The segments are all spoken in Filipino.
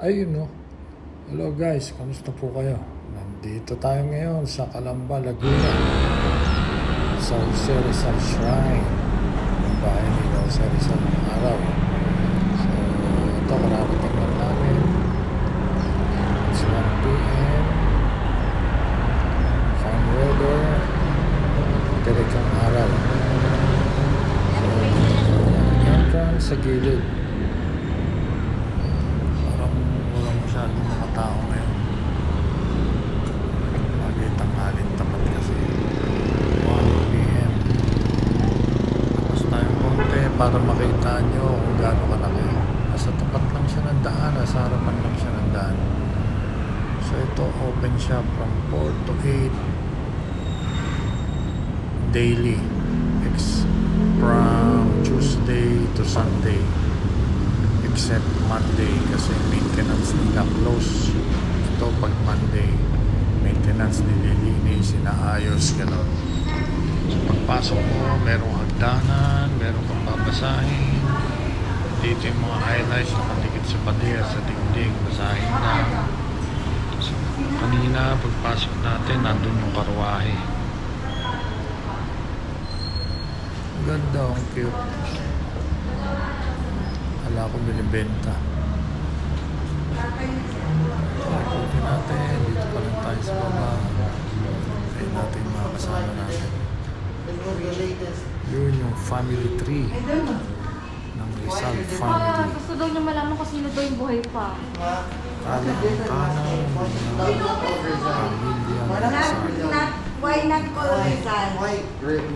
Ayun no. Hello guys, kamusta po kayo? Nandito tayo ngayon sa Calamba, Laguna. Sa Jose Rizal Shrine. Yung bahay ni Jose Rizal ng araw. So, ito kararating lang namin. It's 1 p.m. Fine weather. Direkang araw. So, entrance sa gilid. Masyadong mga tao ngayon. Bagay tanghalin tapat kasi 1 p.m. Tapos tayong konti para makita nyo kung gaano kalaki. Nasa tapat lang siya ng daan, nasa harapan lang siya ng daan. So ito open siya from 4 to 8 daily. From Tuesday to Sunday. Except Monday kasi maintenance nila close. Ito pag Monday maintenance nililinis, inaayos, gano'n. So pagpasok mo merong hagdanan, merong kang babasahin. Dito yung mga highlights nakadikit sa pader, sa dingding, basahin lang. So kanina pagpasok natin nandun yung karwahe. Ganda, ang cute. Wala akong binibenta. Ikutin natin. Dito pa lang tayo sa baba. Ayun natin yung mga kasama natin. Yun yung family tree ng Rizal family. Gusto daw niya malaman kung sino daw yung buhay pa. Talang-talang pamilya Rizal. Why not call Rizal? White,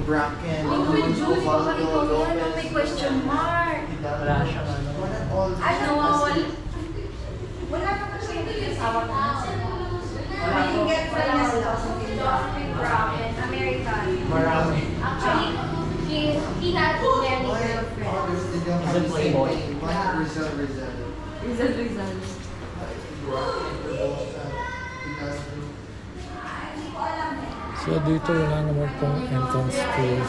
bracken, Liquid juice, baka ikaw yan, may question mark. wala siyang ano. Ano, nawawal. Wala ka pa siya yung asawa ko. Wala Yung girlfriend niya sila. Big Bracken, American. Marami. Actually, kinati niya ni girlfriend. Rizal Playboy. Rizal. Rizal. So dito wala naman pong entrance fee.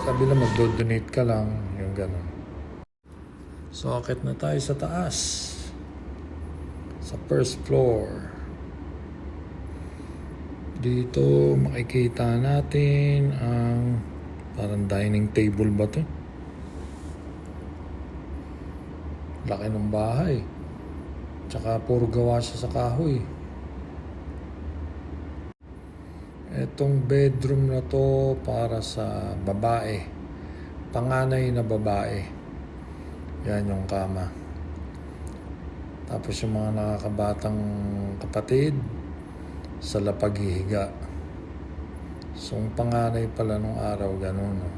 Sabi lang magdo-donate ka lang, yung gano'n. So akit na tayo sa taas. Sa first floor. Dito makikita natin ang parang dining table ba ito? Laki ng bahay. Tsaka puro gawa siya sa kahoy. Itong bedroom na to para sa babae. Panganay na babae. Yan yung kama. Tapos yung mga nakakabatang kapatid sa lapaghihiga. So yung panganay pala nung araw ganun. No?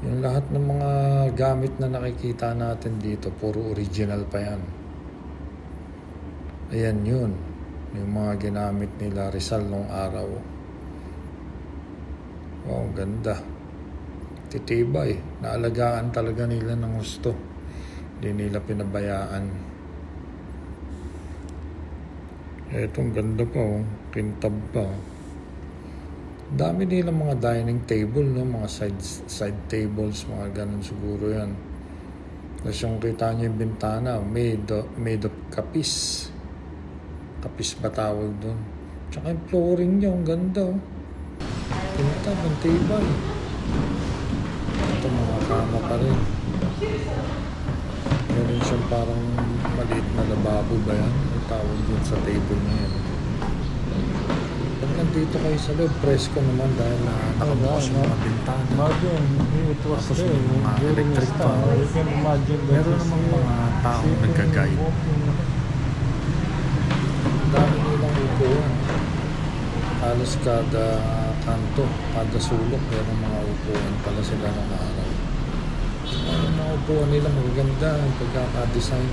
Yung lahat ng mga gamit na nakikita natin dito puro original pa yan. Ayan yun. Yung mga ginamit nila Rizal nung araw. Wow, ganda. Titibay. Naalagaan talaga nila ng gusto. Hindi nila pinabayaan. Etong ganda pa oh. Kintab pa oh. Dami nilang mga dining table, no? Mga side tables, mga ganun siguro yan. Tapos yung kita nyo yung bintana, made of kapis. Kapis ba tawag doon? Tsaka yung flooring niya, ang ganda oh. Pinta, ang tibay. Ito mga kama pa rin. Meron siyang parang maliit na lababo ba yan? Ang tawag doon sa table niya yan. Pag nandito kayo sa loob, presko naman dahil nakabukas yung mga bintana. Imagine, it was Tapos there. may mga During electric this pa. time, you can imagine that Meron it's namang mga taong sitting, nagka-guide. walking. Dami nilang upuan. Halos kada kanto, kada sulok, meron mga upuan pala sila ng araw. Yung mga upuan nila magaganda, yung pagkaka-design,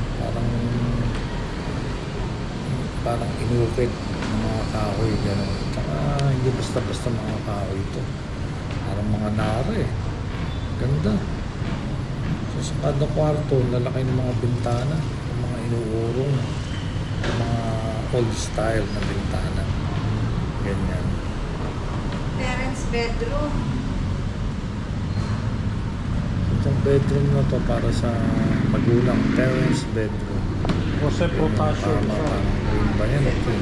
parang inukit ng mga kahoy, gano'n. Tsaka hindi basta-basta mga kahoy ito. Parang mga nare. Ganda. So sa kada kwarto, lalaki ng mga bintana, yung mga inuurong, yung mga old style na bintana. Ganyan. Parents' bedroom. Ito Itong bedroom na to para sa magulang, terrace bedroom. Jose Potasio. Tama, parang green ba yan? Okay.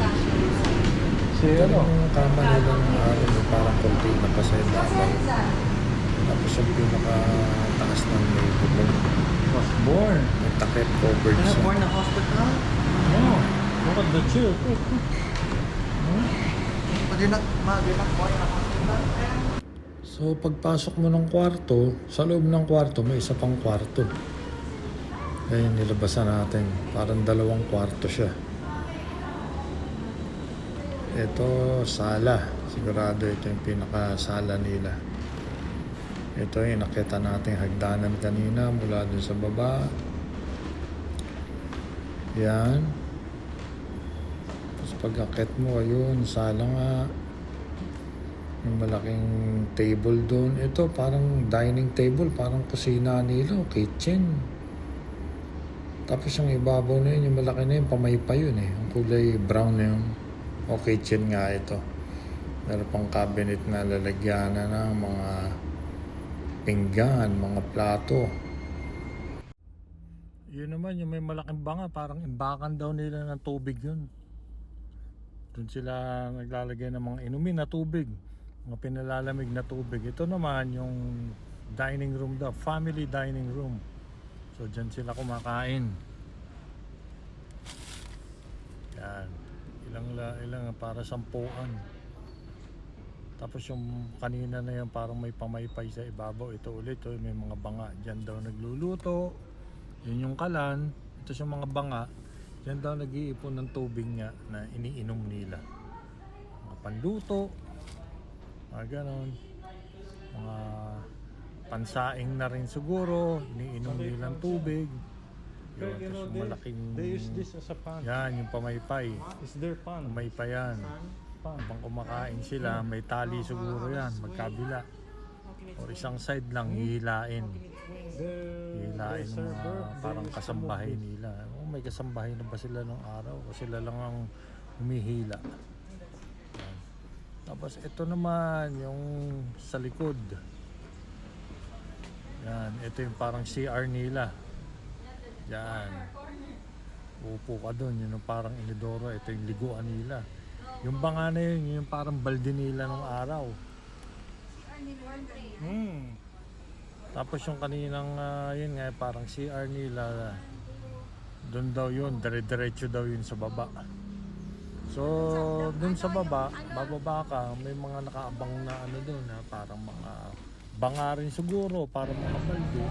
Si ano? Yung kama nila ng araw, may parang cortina pa sa ibabaw. Tapos yung pinaka-taas ng may bubong. Was born. May takip covered Kaya siya. born na hospital? Oh, look at the chair. Mag-inak born na hospital? So pagpasok mo ng kwarto, sa loob ng kwarto may isa pang kwarto. Ayan, nilabasan natin. Parang 2 kwarto siya. Ito, sala. Sigurado ito yung pinaka-sala nila. Ito yung nakita natin hagdanan kanina mula dun sa baba. Yan. Tapos pag-akit mo, ayun, sala nga. Yung malaking table doon. Ito, parang dining table. Parang kusina nila, kitchen. Tapos yung ibabaw na yun, yung malaki na yun, pamaypay yun eh. Yung kulay brown na yun. O kitchen nga ito. Meron pang cabinet na lalagyan na ng mga pinggan, mga plato. Yun naman, yung may malaking banga, parang imbakan daw nila ng tubig yun. Doon sila naglalagay ng mga inumin na tubig. Mga pinalalamig na tubig. Ito naman yung dining room daw, family dining room. So dyan sila kumakain. Yan. Ilang para 10. Tapos yung kanina na yan parang may pamaypay sa ibabaw. Ito ulit, may mga banga. Dyan daw nagluluto. Yun yung kalan. Ito yung mga banga. Dyan daw nag-iipon ng tubig nga na iniinom nila. Mga panluto. Mga ganon. Mga pansaing na rin siguro. Iniinom nilang tubig. Yun, You know, tapos yung malaking... they use this as a pan. Yan, yung pamaypay. It's their pan. Pamaypay yan. Pan. Habang kumakain sila, may tali siguro yan, magkabila. O isang side lang, hihilain. Hihilain ng mga parang kasambahay nila. O may kasambahay na ba sila nung araw? O sila lang ang humihila. Yan. Tapos ito naman, yung sa likod. Yan, ito yung parang CR nila. Yan. Upo ka doon, yun yung parang inidoro. Ito yung liguan nila. Yung banga na yun, yung parang balde nila nung araw. Tapos yung kaninang, yun nga, parang CR nila. Doon daw yun, dire-diretso daw yun sa baba. So, doon sa baba, bababa ka, may mga nakaabang na ano doon, parang mga banga rin siguro, parang mga balde.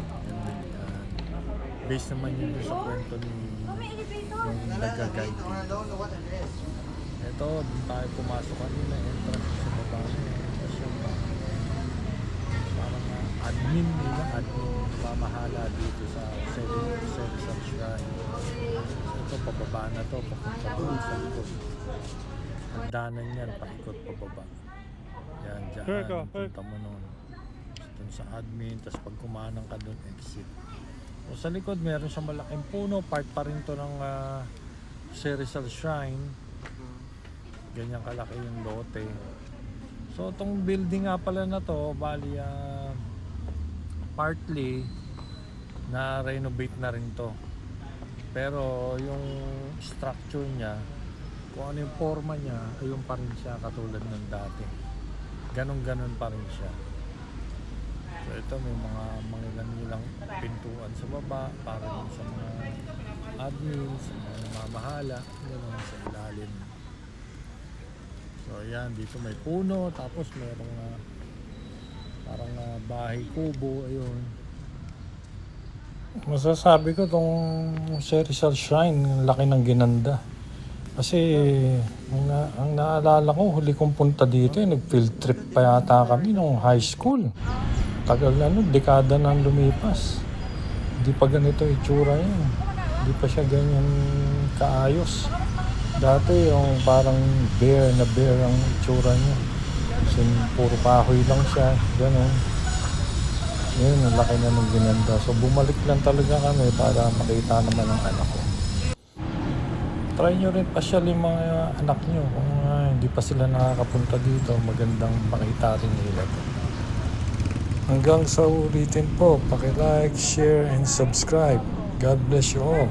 Based naman yun sa kwento ni yung nag-guide. Ito, doon tayo pumasok kanina, entrance sa baba na yun. Tapos yung parang admin mamahala dito sa Cerizal Shrine. So ito, pababa na to, papunta doon sa likod. Hagdanan yan, paikot pababa. Yan, dyan, punta mo nun. Doon sa admin, tapos pag kumanang ka doon, exit. O sa likod, meron siyang malaking puno, part pa rin to ng Cerizal Shrine. Ganyan kalaki yung lote. So itong building nga pala na to, bali partly na renovate na rin to. Pero yung structure niya, kung ano yung forma niya, ayun pa rin siya katulad ng dati. Ganon pa rin siya. So ito may mga mangilang-ilang pintuan sa baba para rin sa mga admins, sa mga namamahala, gano'n sa ilalim. So yan, dito may puno, tapos merong parang bahay kubo, ayun. Masasabi ko tong Cerizal Shrine, ang laki ng ginanda. Kasi ang naalala ko, huli kong punta dito, nag-field trip pa yata kami nung high school. Tagal na nun, dekada na lumipas. Hindi pa ganito itsura yan. Hindi pa siya ganyan kaayos. Dati yung parang bare ang itsura niya. Kasi puro kahoy lang siya, gano'n. Yun, ang laki na ng ginanda. So bumalik lang talaga kami para makita naman ang anak ko. Try nyo rin pasyal yung mga anak nyo. Kung hindi pa sila nakakapunta dito, magandang makita rin nila to. Hanggang sa ulitin po, paki-like, share, and subscribe. God bless you all.